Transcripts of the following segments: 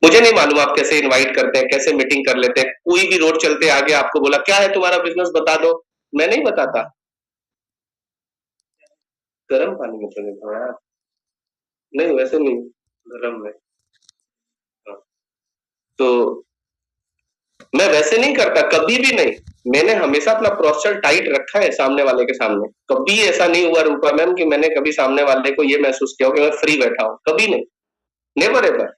मुझे नहीं मालूम आप कैसे इनवाइट करते हैं, कैसे मीटिंग कर लेते हैं। कोई भी रोड चलते आगे आपको बोला, क्या है तुम्हारा बिज़नेस बता दो, मैं नहीं बताता। गरम पानी में चले जाओ यार। नहीं, वैसे नहीं, गरम में। हाँ, तो मैं वैसे नहीं करता, कभी भी नहीं। मैंने हमेशा अपना पोस्चर टाइट रखा है सामने वाले के सामने। कभी ऐसा नहीं हुआ रूपा मैम कि मैंने कभी सामने वाले को ये महसूस किया हो कि मैं फ्री बैठा हूँ, कभी नहीं, नेवर एवर।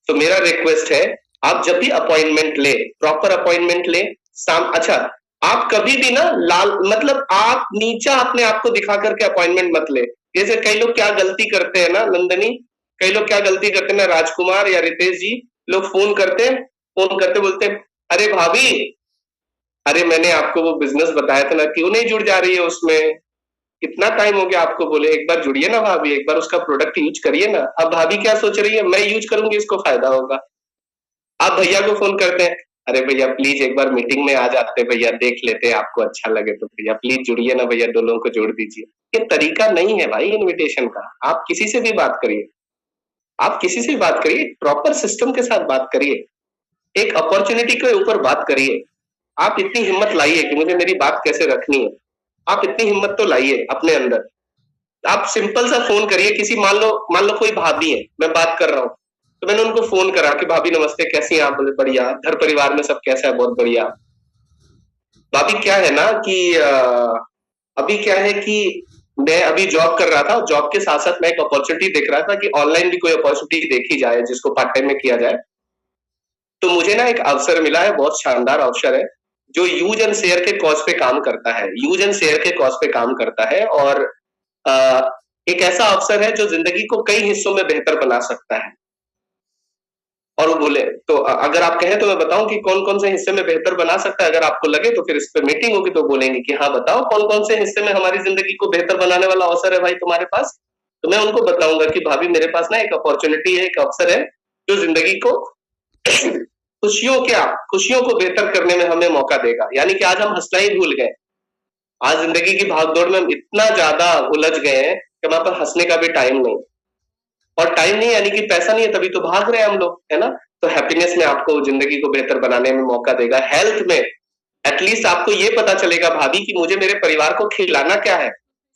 तो मेरा रिक्वेस्ट है, आप जब भी अपॉइंटमेंट ले, प्रॉपर अपॉइंटमेंट ले। अच्छा, आप कभी भी ना लाल मतलब आप नीचा अपने आप को दिखा करके अपॉइंटमेंट मत ले। जैसे कई लोग क्या गलती करते हैं ना नंदनी, कई लोग क्या गलती करते हैं ना, राजकुमार या रितेश जी, लोग फोन करते बोलते हैं, अरे भाभी, अरे मैंने आपको वो बिजनेस बताया था ना, क्यों नहीं जुड़ जा रही है उसमें? कितना टाइम हो गया आपको बोले, एक बार जुड़िए ना भाभी, एक बार उसका प्रोडक्ट यूज करिए ना। अब भाभी क्या सोच रही है, मैं यूज करूंगी इसको फायदा होगा। आप भैया को फोन करते हैं, अरे भैया प्लीज एक बार मीटिंग में आ जाते भैया, देख लेते, आपको अच्छा लगे तो भैया प्लीज जुड़िए ना भैया, दो लोगों को जोड़ दीजिए। ये तरीका नहीं है भाई इनविटेशन का। आप किसी से भी बात करिए, आप किसी से भी बात करिए, प्रॉपर सिस्टम के साथ बात करिए, एक अपॉर्चुनिटी के ऊपर बात करिए। आप इतनी हिम्मत लाइए कि मुझे मेरी बात कैसे रखनी है। आप इतनी हिम्मत तो लाइए अपने अंदर। आप सिंपल सा फोन करिए, किसी मान लो कोई भाभी है, मैं बात कर रहा हूँ, तो मैंने उनको फोन करा कि भाभी नमस्ते, कैसी हैं आप? बोले बढ़िया। घर परिवार में सब कैसा है? बहुत बढ़िया। भाभी क्या है ना कि अभी क्या है कि मैं अभी जॉब कर रहा था, जॉब के साथ साथ मैं एक अपॉर्चुनिटी देख रहा था कि ऑनलाइन भी कोई अपॉर्चुनिटी देखी जाए जिसको पार्ट टाइम में किया जाए। तो मुझे ना एक अवसर मिला है, बहुत शानदार अवसर है, जो यूज एंड शेयर के कॉज पे काम करता है, यूज एंड शेयर के कॉज पे काम करता है। और अ, एक ऐसा अवसर है जो जिंदगी को कई हिस्सों में बेहतर बना सकता है। और वो बोले तो अगर आप कहें तो मैं बताऊं कि कौन कौन से हिस्से में बेहतर बना सकता है। अगर आपको लगे तो फिर इस पे मीटिंग होगी तो बोलेंगे कि हाँ बताओ कौन कौन से हिस्से में हमारी जिंदगी को बेहतर बनाने वाला अवसर है भाई तुम्हारे पास। तो मैं उनको बताऊंगा कि भाभी मेरे पास ना एक अपॉर्चुनिटी है, एक अवसर है, जो जिंदगी को खुशियों को बेहतर करने में हमें मौका देगा। यानी कि आज हम हंसना ही भूल गए। आज जिंदगी की भागदौड़ में हम इतना ज्यादा उलझ गए हैं कि हमारे पास हंसने का भी टाइम नहीं। और टाइम नहीं यानी कि पैसा नहीं है, तभी तो भाग रहे हैं हम लोग, है ना? तो हैप्पीनेस में आपको जिंदगी को बेहतर बनाने में मौका देगा। हेल्थ में एटलीस्ट आपको ये पता चलेगा भाभी कि मुझे मेरे परिवार को खिलाना क्या है।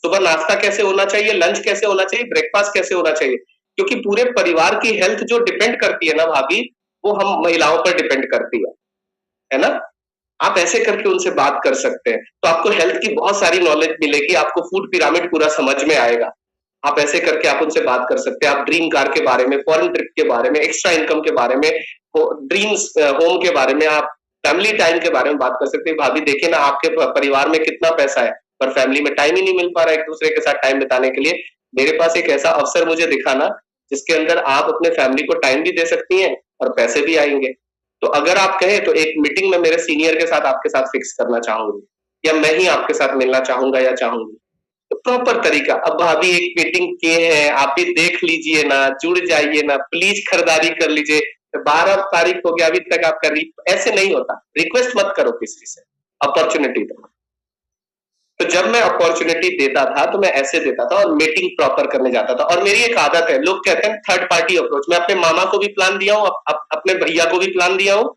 सुबह नाश्ता कैसे होना चाहिए, लंच कैसे होना चाहिए, ब्रेकफास्ट कैसे होना चाहिए। क्योंकि पूरे परिवार की हेल्थ जो डिपेंड करती है ना भाभी, वो हम महिलाओं पर डिपेंड करती है ना? आप ऐसे करके उनसे बात कर सकते हैं, तो आपको हेल्थ की बहुत सारी नॉलेज मिलेगी, आपको फूड पिरामिड पूरा समझ में आएगा। आप ऐसे करके आप उनसे बात कर सकते हैं। आप ड्रीम कार के बारे में, फॉरेन ट्रिप के बारे में, एक्स्ट्रा इनकम के बारे में, ड्रीम्स होम के बारे में, आप फैमिली टाइम के बारे में बात कर सकते हैं। भाभी देखिए ना, आपके परिवार में कितना पैसा है, पर फैमिली में टाइम ही नहीं मिल पा रहा है एक दूसरे के साथ टाइम बिताने के लिए। मेरे पास एक ऐसा अवसर मुझे दिखाना, जिसके अंदर आप अपने फैमिली को टाइम भी दे सकती हैं और पैसे भी आएंगे। तो अगर आप कहें तो एक मीटिंग में मेरे सीनियर के साथ आपके साथ फिक्स करना चाहूंगी, या मैं ही आपके साथ मिलना चाहूंगा या चाहूंगी। तो प्रॉपर तरीका, अब अभी एक मीटिंग किए हैं, आप भी देख लीजिए ना, जुड़ जाइए ना, प्लीज खरीदारी कर लीजिए। 12 तारीख हो गया, अभी तक आपका ऐसे नहीं होता। रिक्वेस्ट मत करो किसी से, अपॉर्चुनिटी दो। तो जब मैं अपॉर्चुनिटी देता था तो मैं ऐसे देता था और मीटिंग प्रॉपर करने जाता था। और मेरी एक आदत है, लोग कहते हैं थर्ड पार्टी अप्रोच, मैं अपने मामा को भी प्लान दिया हूँ, अपने भैया को भी प्लान दिया हूँ,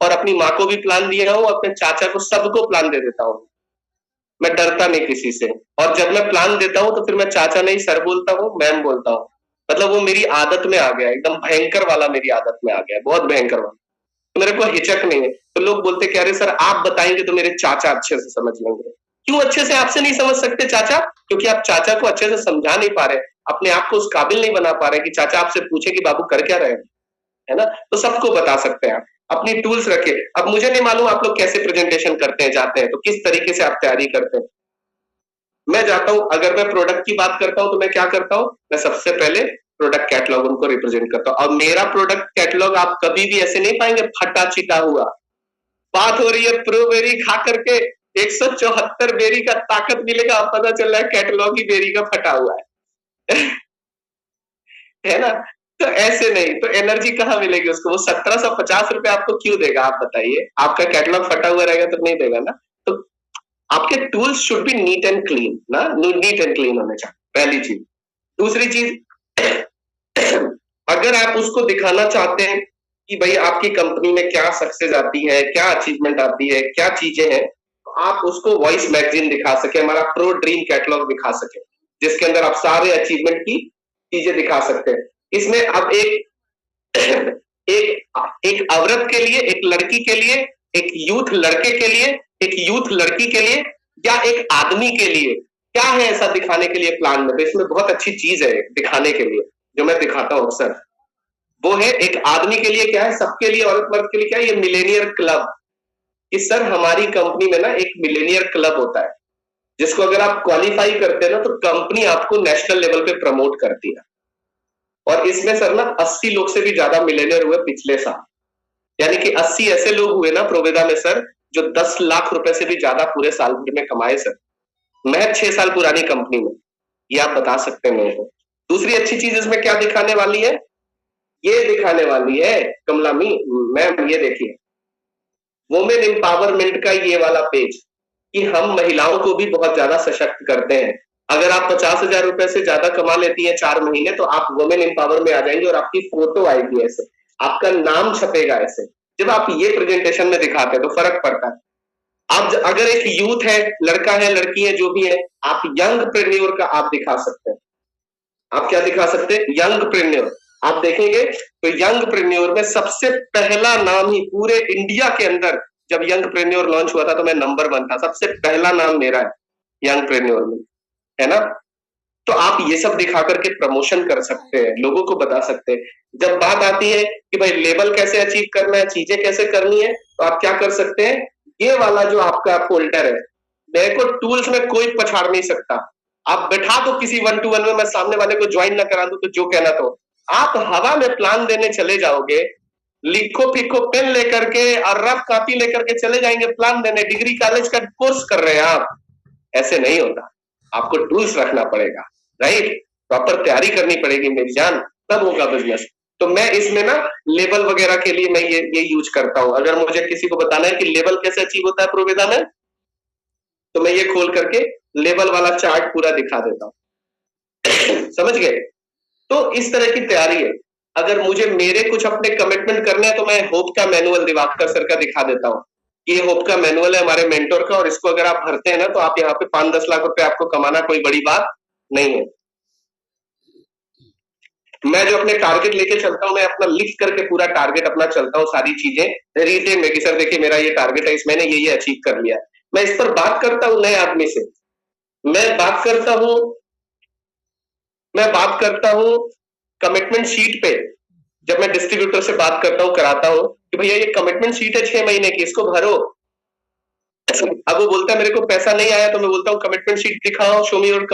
और अपनी माँ को भी प्लान दिया हूँ, अपने चाचा को, सबको प्लान दे देता हूँ। मैं डरता नहीं किसी से। और जब मैं प्लान देता हूँ तो फिर मैं चाचा नहीं सर बोलता हूँ, मैम बोलता हूँ। मतलब वो मेरी आदत में आ गया, एकदम भयंकर वाला मेरी आदत में आ गया, बहुत भयंकर वाला। तो मेरे को हिचक नहीं है। तो लोग बोलते कि अरे सर आप बताएंगे तो मेरे चाचा अच्छे से समझ लेंगे। क्यों अच्छे से आपसे नहीं समझ सकते चाचा? क्योंकि आप चाचा को अच्छे से समझा नहीं पा रहे, अपने आप को उस काबिल नहीं बना पा रहे कि चाचा आपसे पूछे कि बाबू कर क्या रहे हैं, है ना? तो सबको बता सकते हैं आप। अपनी टूल्स रखिए। अब मुझे नहीं मालूम आप लोग कैसे प्रेजेंटेशन करते हैं, जाते हैं तो किस तरीके से आप तैयारी करते हैं। मैं जाता हूँ, अगर मैं प्रोडक्ट की बात करता हूँ तो मैं क्या करता हूँ, मैं सबसे पहले प्रोडक्ट कैटलॉग उनको रिप्रेजेंट करता हूँ। और मेरा प्रोडक्ट कैटलॉग आप कभी भी ऐसे नहीं पाएंगे फटा चिटा हुआ। बात हो रही है प्रो बेरी खा करके 174 बेरी का ताकत मिलेगा, अब पता चल रहा है कैटलॉग ही बेरी का फटा हुआ है। है ना? तो ऐसे नहीं, तो एनर्जी कहाँ मिलेगी उसको? वो 1750 रुपए आपको क्यों देगा आप बताइए? आपका कैटलॉग फटा हुआ रहेगा तो नहीं देगा ना। तो आपके tools should be neat and clean ना, नीट एंड क्लीन होने चाहिए, पहली चीज। दूसरी चीज, अगर आप उसको दिखाना चाहते हैं कि भाई आपकी कंपनी में क्या सक्सेस आती है, क्या अचीवमेंट आती है, क्या चीजें हैं, तो आप उसको वॉइस मैगजीन दिखा सके, हमारा प्रो ड्रीम कैटलॉग दिखा सके, जिसके अंदर आप सारे अचीवमेंट की चीजें दिखा सकते हैं। इसमें अब एक औरत के लिए, एक लड़की के लिए, एक यूथ लड़के के लिए, एक यूथ लड़की के लिए, या एक आदमी के लिए क्या है ऐसा दिखाने के लिए प्लान में। तो इसमें बहुत अच्छी चीज है दिखाने के लिए, जो मैं दिखाता हूं अक्सर। वो है एक आदमी के लिए क्या है, सबके लिए, औरत मर्द के लिए क्या है, ये मिलेनियर क्लब। कि सर हमारी कंपनी में ना एक मिलेनियर क्लब होता है, जिसको अगर आप क्वालिफाई करते हैं ना, तो कंपनी आपको नेशनल लेवल पे प्रमोट करती है। और इसमें सर ना 80 लोग से भी ज्यादा मिलेनियर हुए पिछले साल। यानी कि 80 ऐसे लोग हुए ना प्रोवेदा में सर, जो 10 लाख रुपए से भी ज्यादा पूरे साल भर में कमाए सर, महज 6 साल पुरानी कंपनी में। ये आप बता सकते हैं मेरे को। दूसरी अच्छी चीज इसमें क्या दिखाने वाली है, ये दिखाने वाली है कमला मैम, ये देखिए वुमेन एम्पावरमेंट का ये वाला पेज, कि हम महिलाओं को भी बहुत ज्यादा सशक्त करते हैं। अगर आप 50,000 रुपए से ज्यादा कमा लेती हैं 4 महीने, तो आप वुमेन एम्पावर में आ जाएंगे और आपकी फोटो आएगी ऐसे, आपका नाम छपेगा ऐसे। जब आप ये प्रेजेंटेशन में दिखाते हैं तो फर्क पड़ता है। आप अगर एक यूथ है, लड़का है, लड़की है, जो भी है, आप यंग प्रेन्योर का आप दिखा सकते हैं। आप क्या दिखा सकते हैं, यंग प्रेन्योर। आप देखेंगे तो यंग प्रेन्योर में सबसे पहला नाम ही पूरे इंडिया के अंदर, जब यंग प्रेन्योर लॉन्च हुआ था तो मैं नंबर 1 था, सबसे पहला नाम मेरा है यंग प्रेन्योर में, है ना। तो आप ये सब दिखा करके प्रमोशन कर सकते हैं, लोगों को बता सकते हैं। जब बात आती है कि भाई लेवल कैसे अचीव करना है, चीजें कैसे करनी है, तो आप क्या कर सकते हैं, ये वाला जो आपका फोल्डर है, मेरे को टूल्स में कोई पछाड़ नहीं सकता। आप बैठा दो किसी 1 to 1 में, मैं सामने वाले को ज्वाइन ना करा दूं तो जो कहना, तो आप हवा में प्लान देने चले जाओगे, लिखो फिको पेन लेकर के और रफ कॉपी लेकर के चले जाएंगे प्लान देने, डिग्री कॉलेज का कोर्स कर रहे हैं आप। ऐसे नहीं होता, आपको टूल्स रखना पड़ेगा, राइट, प्रॉपर तैयारी करनी पड़ेगी मेरी जान, तब होगा बिजनेस। तो मैं इसमें ना लेवल वगैरह के लिए मैं ये यूज करता हूं। अगर मुझे किसी को बताना है कि लेवल कैसे अचीव होता है प्रोवेदा में, तो मैं ये खोल करके लेवल वाला चार्ट पूरा दिखा देता हूं। समझ गए। तो इस तरह की तैयारी है। अगर मुझे मेरे कुछ अपने कमिटमेंट करने हैं, तो मैं होप का मैनुअल दिवाकर सर का दिखा देता हूं। ये होप का मैनुअल है हमारे मेंटोर का, और इसको अगर आप भरते हैं ना, तो आप यहाँ पे 5-10 लाख रुपए आपको कमाना कोई बड़ी बात नहीं है। मैं जो अपने टारगेट लेके चलता हूं, मैं अपना लिख करके पूरा टारगेट अपना चलता हूं, सारी चीजें रिटेन में, कि सर देखिए मेरा ये टारगेट है, इस मैंने ये अचीव कर लिया। मैं इस पर बात करता हूं नए आदमी से, मैं बात करता हूं कमिटमेंट शीट पे। जब मैं डिस्ट्रीब्यूटर से बात करता हूं, कराता हूं कि भैया ये कमिटमेंट शीट है 6 महीने की, इसको भरो। अब वो बोलता है मेरे को पैसा नहीं आया, तो मैं बोलता हूँ कमिटमेंट शीट दिखाओ, शो मी योर